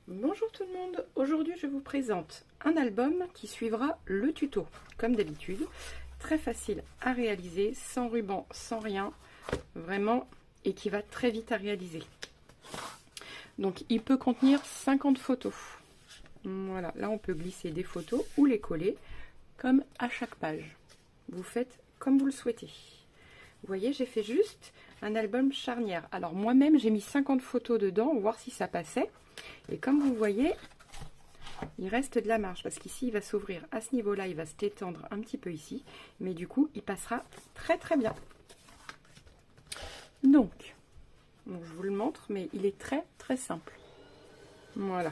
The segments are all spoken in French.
Bonjour tout le monde, aujourd'hui je vous présente un album qui suivra le tuto, comme d'habitude. Très facile à réaliser, sans ruban, sans rien, vraiment, et qui va très vite à réaliser. Donc il peut contenir 50 photos. Voilà, là on peut glisser des photos ou les coller, comme à chaque page. Vous faites comme vous le souhaitez. Vous voyez, j'ai fait juste un album charnière. Alors moi-même j'ai mis 50 photos dedans, voir si ça passait. Et comme vous voyez, il reste de la marge parce qu'ici il va s'ouvrir à ce niveau-là, il va se détendre un petit peu ici, mais du coup il passera très très bien. Donc je vous le montre, mais il est très très simple. Voilà.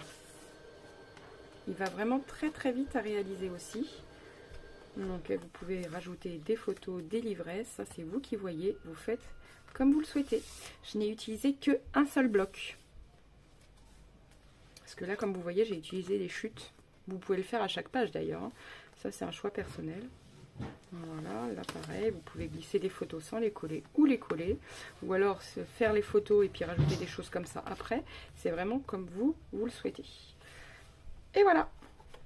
Il va vraiment très très vite à réaliser aussi. Donc vous pouvez rajouter des photos, des livrets, ça c'est vous qui voyez, vous faites comme vous le souhaitez. Je n'ai utilisé qu'un seul bloc. Parce que là, comme vous voyez, j'ai utilisé les chutes. Vous pouvez le faire à chaque page d'ailleurs. Ça, c'est un choix personnel. Voilà, là pareil, vous pouvez glisser des photos sans les coller ou les coller. Ou alors faire les photos et puis rajouter des choses comme ça après. C'est vraiment comme vous le souhaitez. Et voilà,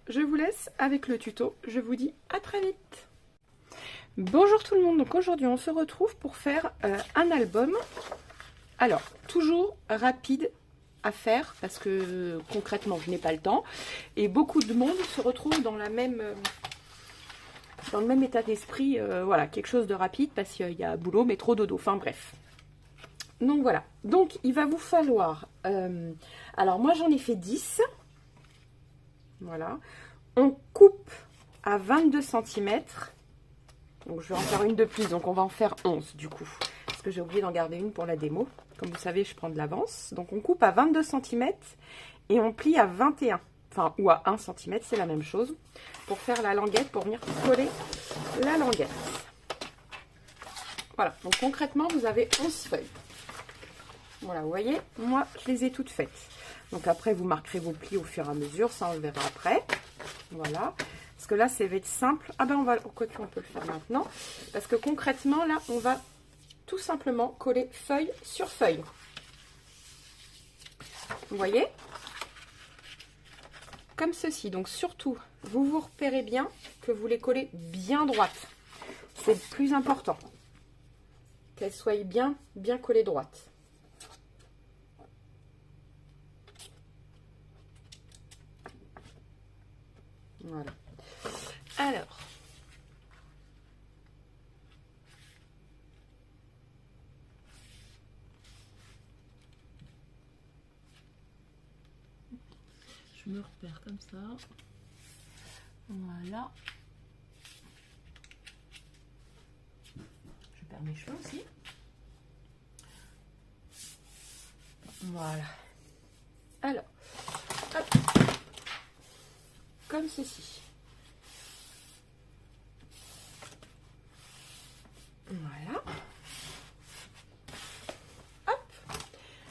je vous laisse avec le tuto. Je vous dis à très vite. Bonjour tout le monde, donc aujourd'hui on se retrouve pour faire un album. Alors, toujours rapide à faire parce que concrètement je n'ai pas le temps et beaucoup de monde se retrouve dans le même état d'esprit, voilà, quelque chose de rapide parce qu'il y a boulot mais trop dodo, enfin bref. Donc voilà, donc il va vous falloir alors moi j'en ai fait 10, voilà, on coupe à 22 cm, donc je vais en faire une de plus, donc on va en faire 11 du coup parce que j'ai oublié d'en garder une pour la démo. Comme vous savez, je prends de l'avance. Donc, on coupe à 22 cm et on plie à 21. Enfin, ou à 1 cm, c'est la même chose. Pour faire la languette, pour venir coller la languette. Voilà. Donc, concrètement, vous avez 11 feuilles. Voilà, vous voyez, moi, je les ai toutes faites. Donc, après, vous marquerez vos plis au fur et à mesure. Ça, on le verra après. Voilà. Parce que là, ça va être simple. Ah ben, quoique, on peut le faire maintenant. Parce que concrètement, là, on va tout simplement coller feuille sur feuille. Vous voyez? Comme ceci. Donc surtout, vous vous repérez bien que vous les collez bien droites. C'est le plus important. Qu'elles soient bien collées droites. Voilà. Alors. Je me repère comme ça. Voilà. Je perds mes cheveux aussi. Voilà. Alors, hop, comme ceci. Voilà. Hop.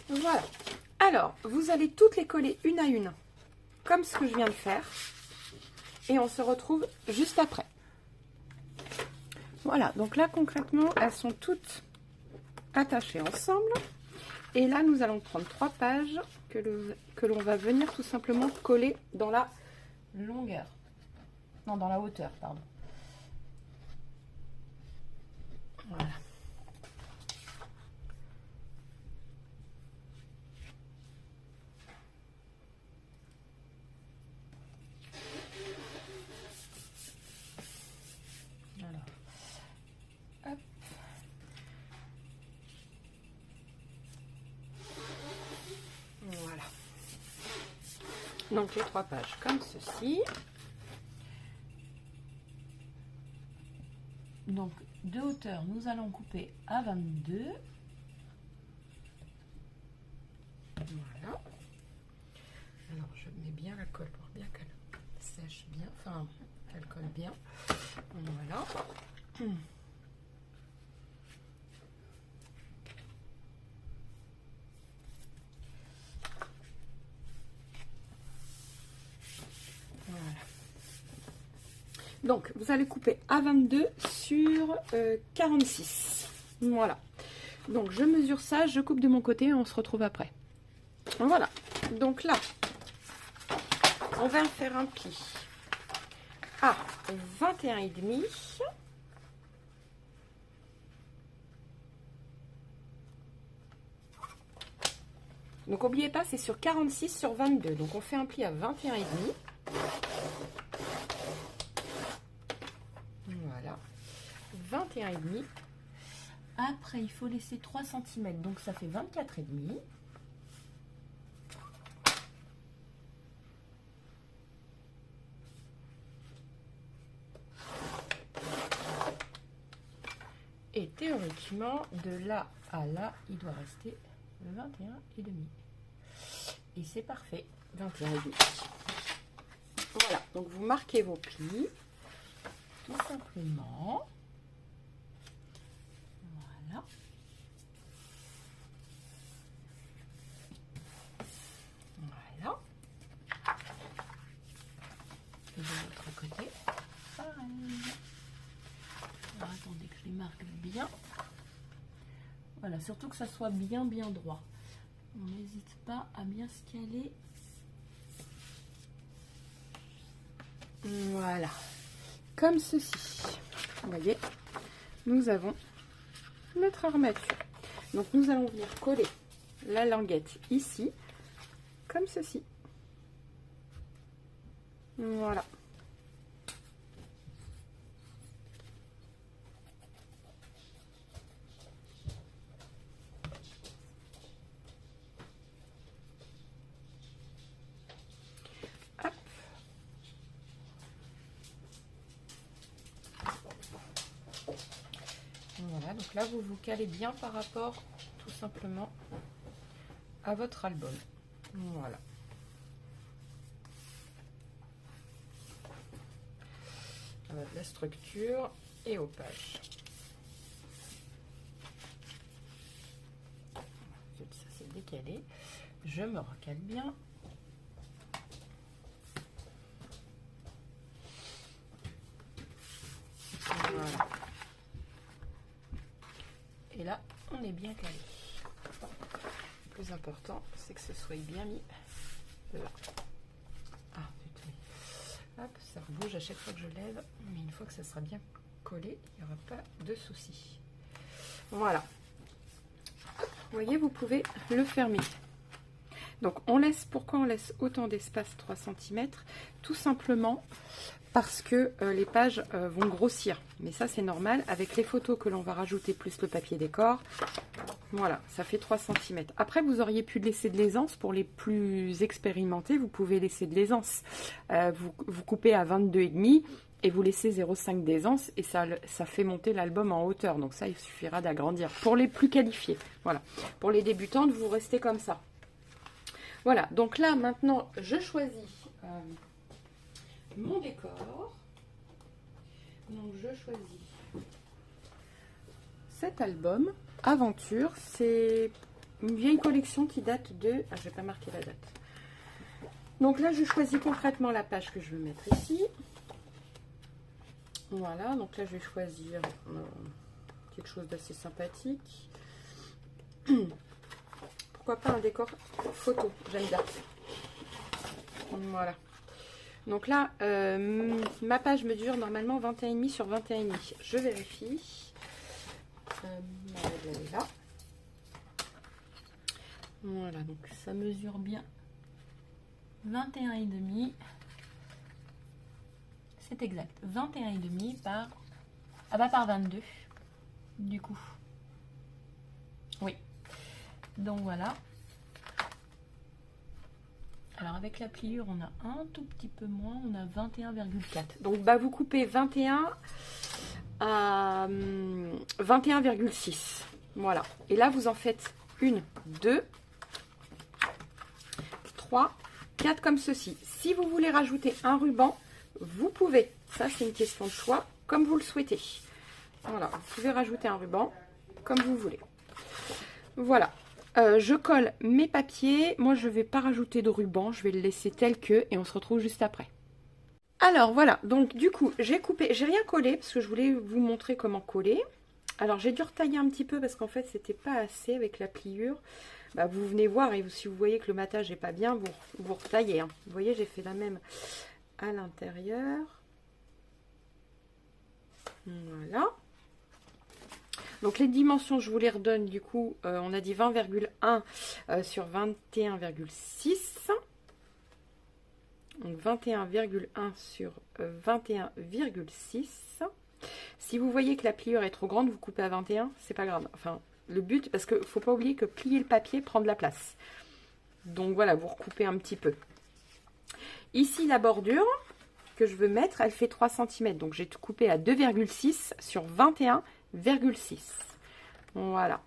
Voilà. Alors, vous allez toutes les coller une à une, comme ce que je viens de faire. Et on se retrouve juste après. Voilà, donc là, concrètement, elles sont toutes attachées ensemble. Et là, nous allons prendre 3 pages que l'on va venir tout simplement coller dans la longueur. Non, dans la hauteur, pardon. Voilà. Hop. Voilà. Donc les 3 pages comme ceci. Donc de hauteur, nous allons couper à 22. Voilà. Alors je mets bien la colle pour bien qu'elle sèche bien, enfin qu'elle colle bien. Voilà. Voilà. Donc, vous allez couper à 22 sur 46. Voilà. Donc, je mesure ça, je coupe de mon côté et on se retrouve après. Voilà. Donc là, on va faire un pli à 21,5. Donc n'oubliez pas, c'est sur 46 sur 22. Donc on fait un pli à 21,5. Voilà. 21,5. Après, il faut laisser 3 cm. Donc ça fait 24,5. Et théoriquement, de là à là, il doit rester 21,5. Et c'est parfait, 21,5. Voilà, donc vous marquez vos plis, tout simplement. Voilà. Voilà. Et de l'autre côté, pareil. Alors, attendez que je les marque bien. Voilà, surtout que ça soit bien droit. On n'hésite pas à bien se caler. Voilà, comme ceci. Vous voyez, nous avons notre armature. Donc nous allons venir coller la languette ici, comme ceci. Voilà. Voilà, donc là vous vous calez bien par rapport tout simplement à votre album. Voilà. À la structure et aux pages. Ça c'est décalé. Je me recale bien. Voilà. Et là, on est bien calé. Le plus important, c'est que ce soit bien mis là. Ah, putain. Hop, ça rebouge à chaque fois que je lève. Mais une fois que ça sera bien collé, il n'y aura pas de souci. Voilà. Vous voyez, vous pouvez le fermer. Donc, pourquoi on laisse autant d'espace, 3 cm? Tout simplement parce que les pages vont grossir. Mais ça, c'est normal. Avec les photos que l'on va rajouter, plus le papier décor, voilà, ça fait 3 cm. Après, vous auriez pu laisser de l'aisance. Pour les plus expérimentés, vous pouvez laisser de l'aisance. Vous coupez à 22,5 et vous laissez 0,5 d'aisance. Et ça fait monter l'album en hauteur. Donc ça, il suffira d'agrandir. Pour les plus qualifiés, voilà. Pour les débutantes, vous restez comme ça. Voilà, donc là, maintenant, je choisis mon décor. Donc, je choisis cet album, Aventure. C'est une vieille collection qui date de... Ah, je vais pas marquer la date. Donc là, je choisis concrètement la page que je veux mettre ici. Voilà, donc là, je vais choisir quelque chose d'assez sympathique. Pourquoi pas un décor photo, j'aime bien. Voilà. Donc là, ma page mesure normalement 21,5 sur 21,5. Je vérifie. Elle est là. Voilà, donc ça mesure bien 21,5. C'est exact. 21,5 par... Ah bah par 22. Du coup. Oui. Donc voilà. Alors avec la pliure, on a un tout petit peu moins, on a 21,4. Donc bah vous coupez 21 à 21,6. Voilà. Et là vous en faites 1, 2, 3, 4 comme ceci. Si vous voulez rajouter un ruban, vous pouvez. Ça c'est une question de choix, comme vous le souhaitez. Voilà, vous pouvez rajouter un ruban comme vous voulez. Voilà. Je colle mes papiers. Moi, je ne vais pas rajouter de ruban. Je vais le laisser tel que et on se retrouve juste après. Alors, voilà. Donc, du coup, j'ai coupé. J'ai rien collé parce que je voulais vous montrer comment coller. Alors, j'ai dû retailler un petit peu parce qu'en fait, c'était pas assez avec la pliure. bah, vous venez voir et si vous voyez que le matage n'est pas bien, vous retaillez. Hein. Vous voyez, j'ai fait la même à l'intérieur. Voilà. Donc les dimensions, je vous les redonne du coup, on a dit 20,1 sur 21,6. Donc 21,1 sur 21,6. Si vous voyez que la pliure est trop grande, vous coupez à 21, c'est pas grave. Enfin, le but, parce qu'il ne faut pas oublier que plier le papier prend de la place. Donc voilà, vous recoupez un petit peu. Ici, la bordure que je veux mettre, elle fait 3 cm. Donc j'ai coupé à 2,6 sur 21,6. Voilà.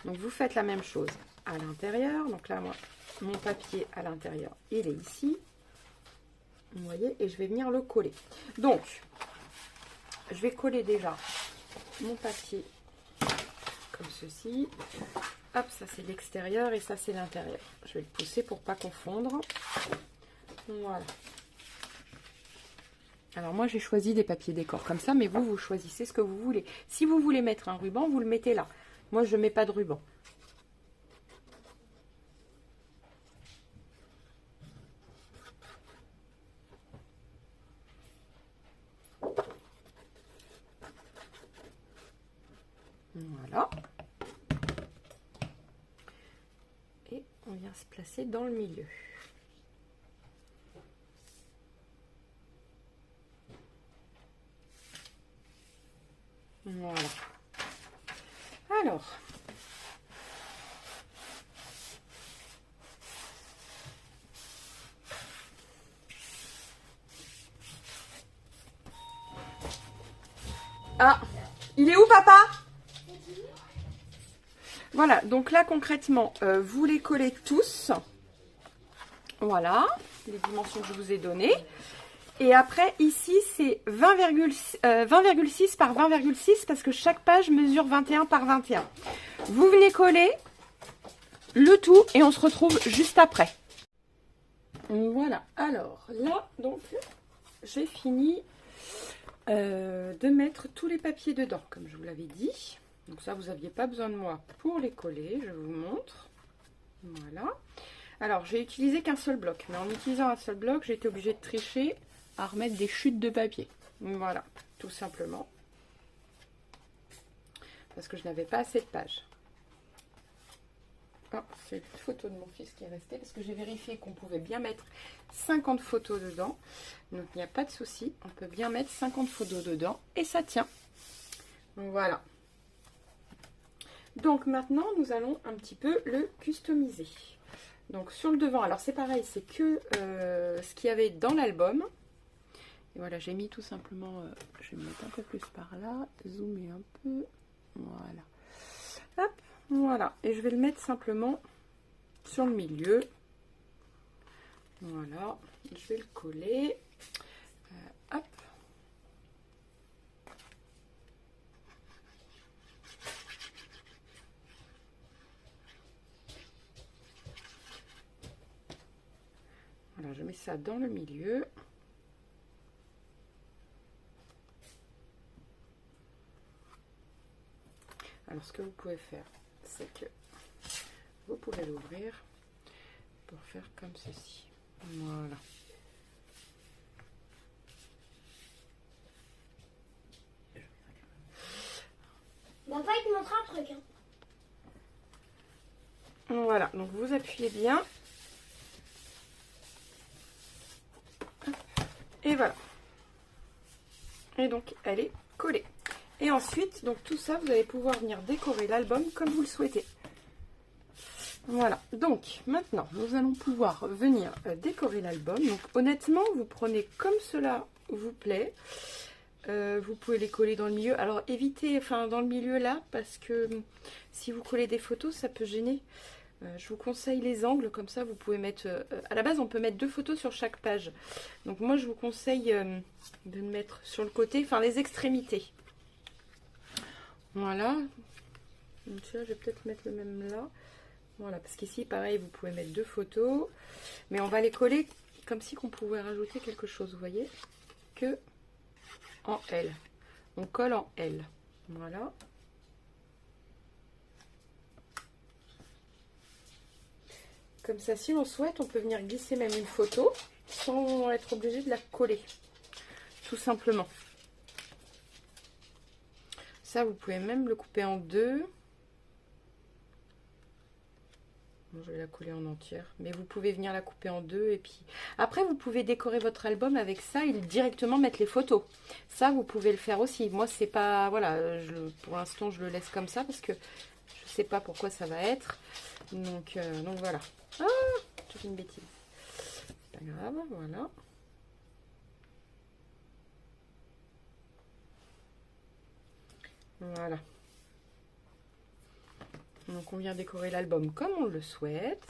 Donc vous faites la même chose à l'intérieur. Donc là, moi, mon papier à l'intérieur, il est ici. Vous voyez, et je vais venir le coller. Donc, je vais coller déjà mon papier comme ceci. Hop, ça c'est l'extérieur et ça c'est l'intérieur. Je vais le pousser pour pas confondre. Voilà. Alors moi j'ai choisi des papiers décor comme ça, mais vous choisissez ce que vous voulez. Si vous voulez mettre un ruban, vous le mettez là. Moi je mets pas de ruban. Voilà. Et on vient se placer dans le milieu. Voilà. Alors. Ah, il est où papa? Voilà, donc là concrètement, vous les collez tous. Voilà, les dimensions que je vous ai données. Et après, ici, c'est 20,6 par 20,6 parce que chaque page mesure 21 par 21. Vous venez coller le tout et on se retrouve juste après. Voilà, alors là, donc, j'ai fini de mettre tous les papiers dedans, comme je vous l'avais dit. Donc ça, vous n'aviez pas besoin de moi pour les coller, je vous montre. Voilà. Alors, j'ai utilisé qu'un seul bloc, mais en utilisant un seul bloc, j'ai été obligée de tricher à remettre des chutes de papier. Voilà, tout simplement. Parce que je n'avais pas assez de pages. Oh, c'est une photo de mon fils qui est restée, parce que j'ai vérifié qu'on pouvait bien mettre 50 photos dedans. Donc, il n'y a pas de souci, on peut bien mettre 50 photos dedans, et ça tient. Voilà. Donc, maintenant, nous allons un petit peu le customiser. Donc, sur le devant, alors c'est pareil, c'est que ce qu'il y avait dans l'album. Et voilà, j'ai mis tout simplement, je vais me mettre un peu plus par là, zoomer un peu, voilà. Hop, voilà, et je vais le mettre simplement sur le milieu. Voilà, je vais le coller. Hop. Voilà, je mets ça dans le milieu. Alors, ce que vous pouvez faire, c'est que vous pouvez l'ouvrir pour faire comme ceci. Voilà. Papa, il te montre un truc. Hein. Voilà, donc vous appuyez bien. Et voilà. Et donc, elle est collée. Et ensuite, donc tout ça, vous allez pouvoir venir décorer l'album comme vous le souhaitez. Voilà. Donc, maintenant, nous allons pouvoir venir décorer l'album. Donc, honnêtement, vous prenez comme cela vous plaît. Vous pouvez les coller dans le milieu. Alors, évitez, enfin, dans le milieu là, parce que si vous collez des photos, ça peut gêner. Je vous conseille les angles, comme ça, vous pouvez mettre... à la base, on peut mettre 2 photos sur chaque page. Donc, moi, je vous conseille de le mettre sur le côté, enfin, les extrémités. Voilà. Donc, là, je vais peut-être mettre le même là. Voilà, parce qu'ici, pareil, vous pouvez mettre 2 photos. Mais on va les coller comme si on pouvait rajouter quelque chose, vous voyez, que en L. On colle en L. Voilà. Comme ça, si on souhaite, on peut venir glisser même une photo sans être obligé de la coller. Tout simplement. Ça, vous pouvez même le couper en deux. Je vais la coller en entière. Mais vous pouvez venir la couper en deux. Et puis après, vous pouvez décorer votre album avec ça et directement mettre les photos. Ça, vous pouvez le faire aussi. Moi, c'est pas... Voilà, pour l'instant, je le laisse comme ça parce que je sais pas pourquoi ça va être. Donc voilà. Ah, j'ai fait une bêtise. C'est pas grave, voilà. Voilà. Donc on vient décorer l'album comme on le souhaite.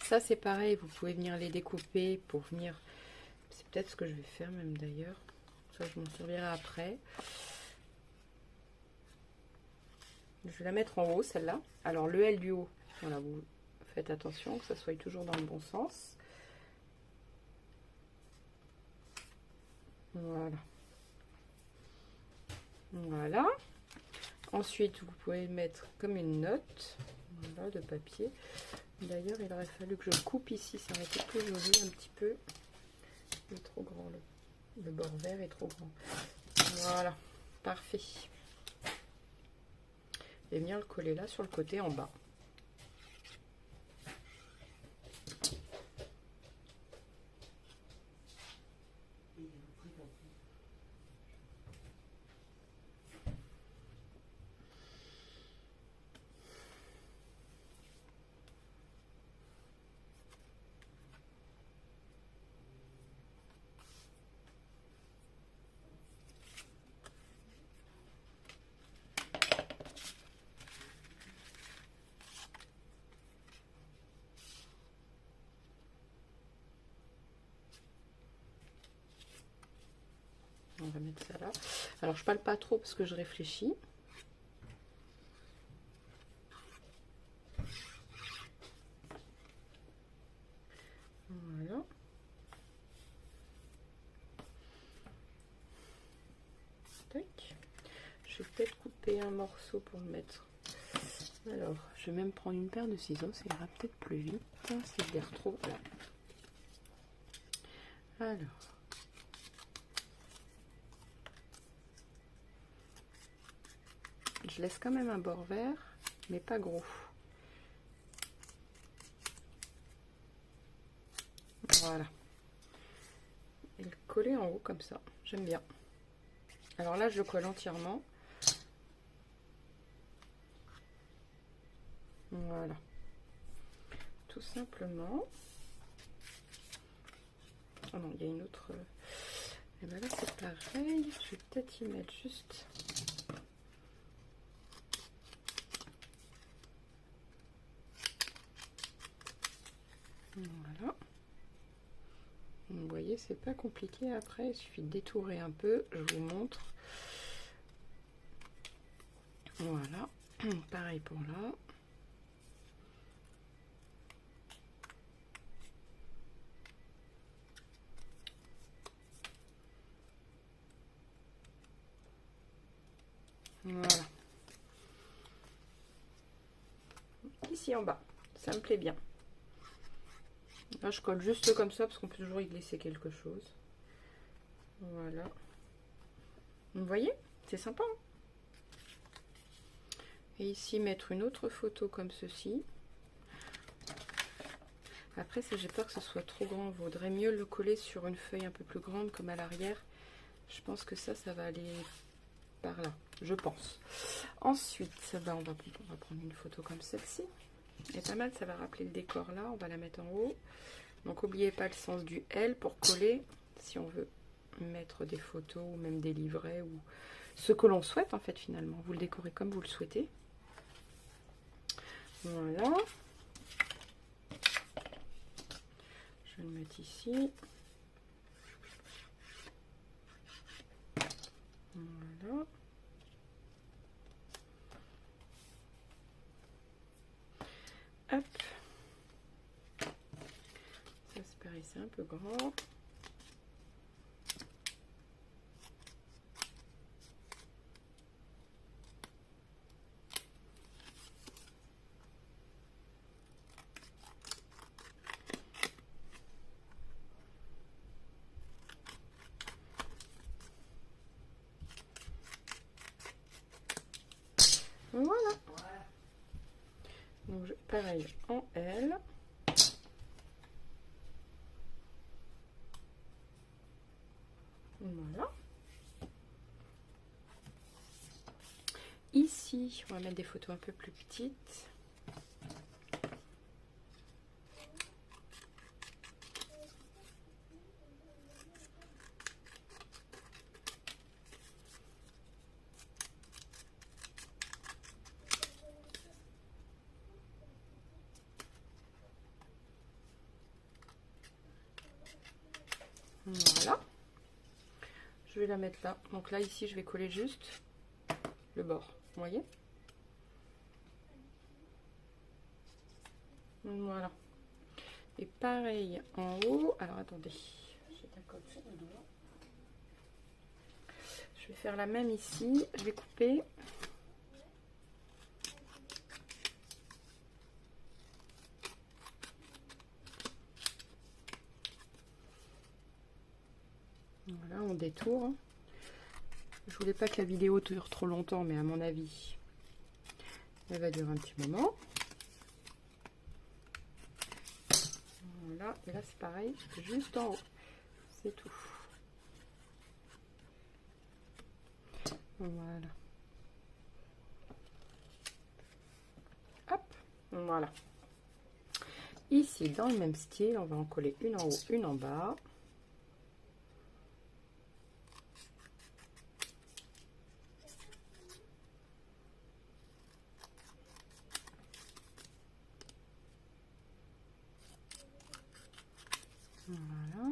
Ça c'est pareil, vous pouvez venir les découper pour venir... C'est peut-être ce que je vais faire même d'ailleurs. Ça je m'en servirai après. Je vais la mettre en haut celle-là. Alors le L du haut, voilà, vous faites attention que ça soit toujours dans le bon sens. Voilà. Voilà. Ensuite, vous pouvez mettre comme une note, voilà, de papier. D'ailleurs, il aurait fallu que je coupe ici, ça aurait été plus joli un petit peu. Il est trop grand, le bord vert est trop grand. Voilà, parfait. Et venir le coller là sur le côté en bas. On va mettre ça là. Alors je parle pas trop parce que je réfléchis. Voilà. Tac. Je vais peut-être couper un morceau pour le mettre. Alors, je vais même prendre une paire de ciseaux, ça ira peut-être plus vite si je les retrouve là. Alors. Je laisse quand même un bord vert, mais pas gros. Voilà. Et le coller en haut comme ça, j'aime bien. Alors là, je le colle entièrement. Voilà. Tout simplement. Oh non, il y a une autre... Et bien là, c'est pareil. Je vais peut-être y mettre juste... Voilà. Vous voyez, c'est pas compliqué après, il suffit de détourer un peu, je vous montre. Voilà, pareil pour là. Voilà. Ici en bas, ça me plaît bien. Là, je colle juste comme ça parce qu'on peut toujours y glisser quelque chose. Voilà. Vous voyez, c'est sympa. Hein, et ici, mettre une autre photo comme ceci. Après, ça, j'ai peur que ce soit trop grand. Il vaudrait mieux le coller sur une feuille un peu plus grande comme à l'arrière. Je pense que ça va aller par là. Je pense. Ensuite, on va prendre une photo comme celle-ci. Elle est pas mal, ça va rappeler le décor là. On va la mettre en haut. Donc, n'oubliez pas le sens du L pour coller. Si on veut mettre des photos ou même des livrets ou ce que l'on souhaite en fait finalement. Vous le décorez comme vous le souhaitez. Voilà. Je vais le mettre ici. Voilà. Hop. Ça c'est pareil, c'est un peu grand. pareil en L. Voilà. Ici, on va mettre des photos un peu plus petites. Voilà. Je vais la mettre là. Donc là, ici, je vais coller juste le bord. Vous voyez? Voilà. Et pareil en haut. Alors, attendez. J'ai ta colle sur le dos. Je vais faire la même ici. Je vais couper. Voilà, on détourne. Je voulais pas que la vidéo dure trop longtemps, mais à mon avis, elle va durer un petit moment. Voilà, et là c'est pareil, juste en haut. C'est tout. Voilà. Hop, voilà. Ici, dans le même style, on va en coller une en haut, une en bas. Voilà.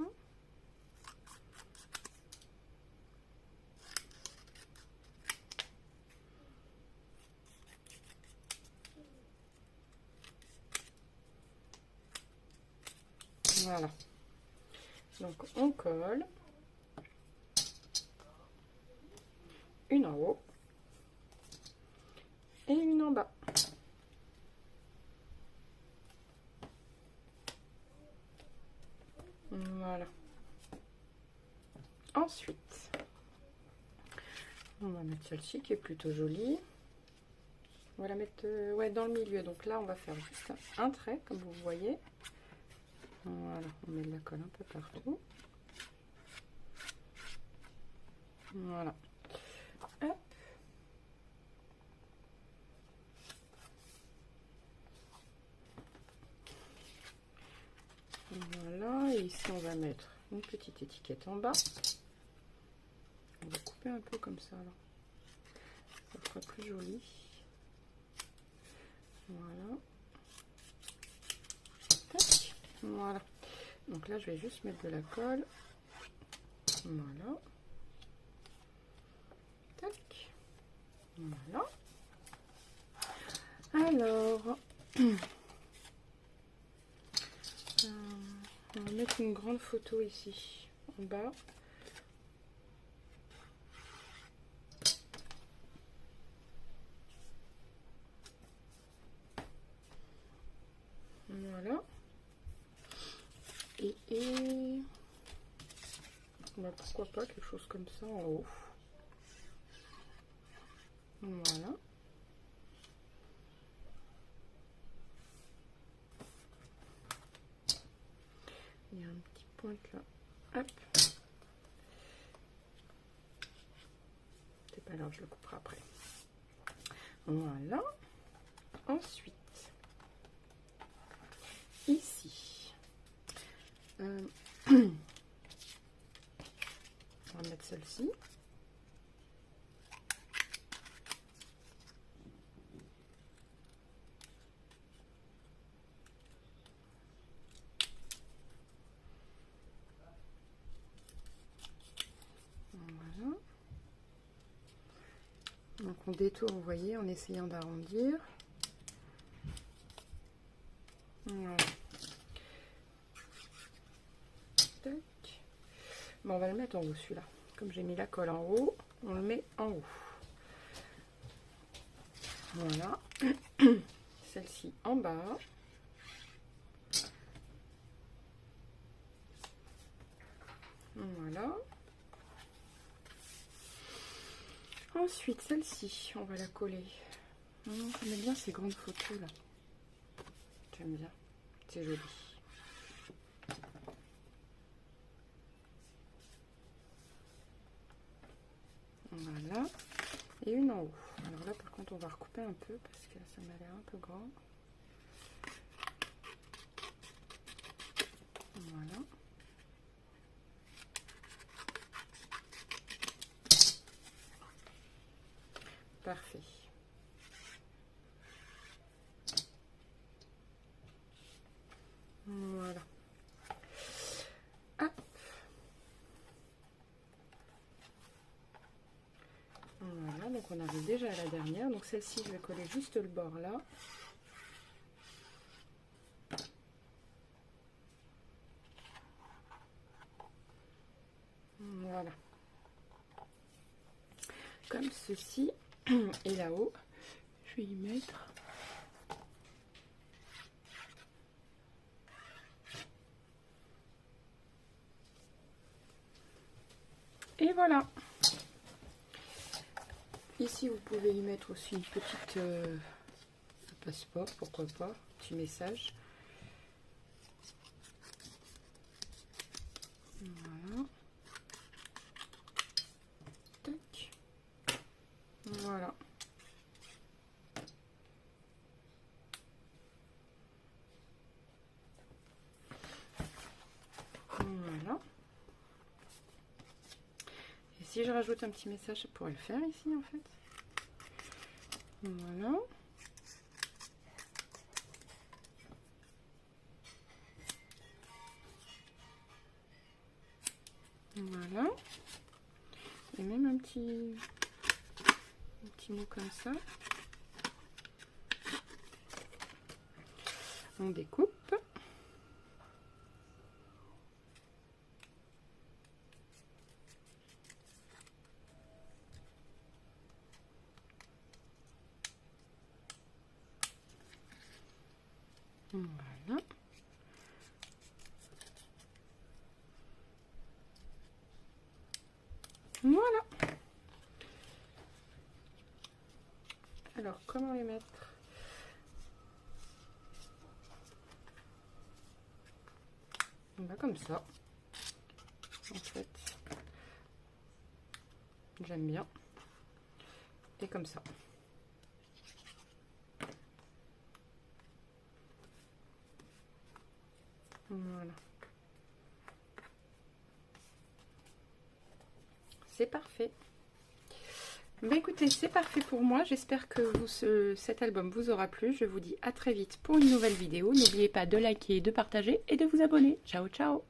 Voilà. Donc on colle. Une en haut. Et une en bas. Voilà. Ensuite, on va mettre celle-ci qui est plutôt jolie. On va la mettre ouais, dans le milieu. Donc là, on va faire juste un trait, comme vous voyez. Voilà, on met de la colle un peu partout. Voilà. Hop. Voilà, et ici on va mettre une petite étiquette en bas. On va couper un peu comme ça, là. Ça sera plus joli. Voilà. Tac. Voilà. Donc là, je vais juste mettre de la colle. Voilà. Tac. Voilà. Alors, on va mettre une grande photo ici, en bas. Voilà. Et bah, pourquoi pas quelque chose comme ça en haut. Voilà. Il y a un petit point là. Hop. C'est pas grave, je le couperai après. Voilà. Ensuite, ici, on va mettre celle-ci. Voilà. Donc on détourne, vous voyez, en essayant d'arrondir. Voilà. Tac. Bon, on va le mettre en haut celui-là. Comme j'ai mis la colle en haut, on le met en haut. Voilà. Celle-ci en bas. Voilà. Ensuite, celle-ci, on va la coller. J'aime bien ces grandes photos là. J'aime bien, c'est joli. Voilà, et une en haut. Alors là par contre on va recouper un peu parce que ça m'a l'air un peu grand. Voilà. Parfait. Voilà. Hop. Voilà, donc on arrive déjà à la dernière. Donc celle-ci, je vais coller juste le bord là. Voilà. Comme ceci. Et là-haut, je vais y mettre et voilà. Ici vous pouvez y mettre aussi une petite passeport, pourquoi pas, petit message. Voilà. Tac. Voilà. Voilà. Et si je rajoute un petit message, je pourrais le faire ici en fait. Voilà. Voilà. Et même un petit mot comme ça. On découpe. Voilà. Voilà. Alors, comment les mettre? On va comme ça. En fait, j'aime bien. Et comme ça. Voilà. C'est parfait. Bah écoutez, c'est parfait pour moi. J'espère que cet album vous aura plu. Je vous dis à très vite pour une nouvelle vidéo. N'oubliez pas de liker, de partager et de vous abonner. Ciao, ciao!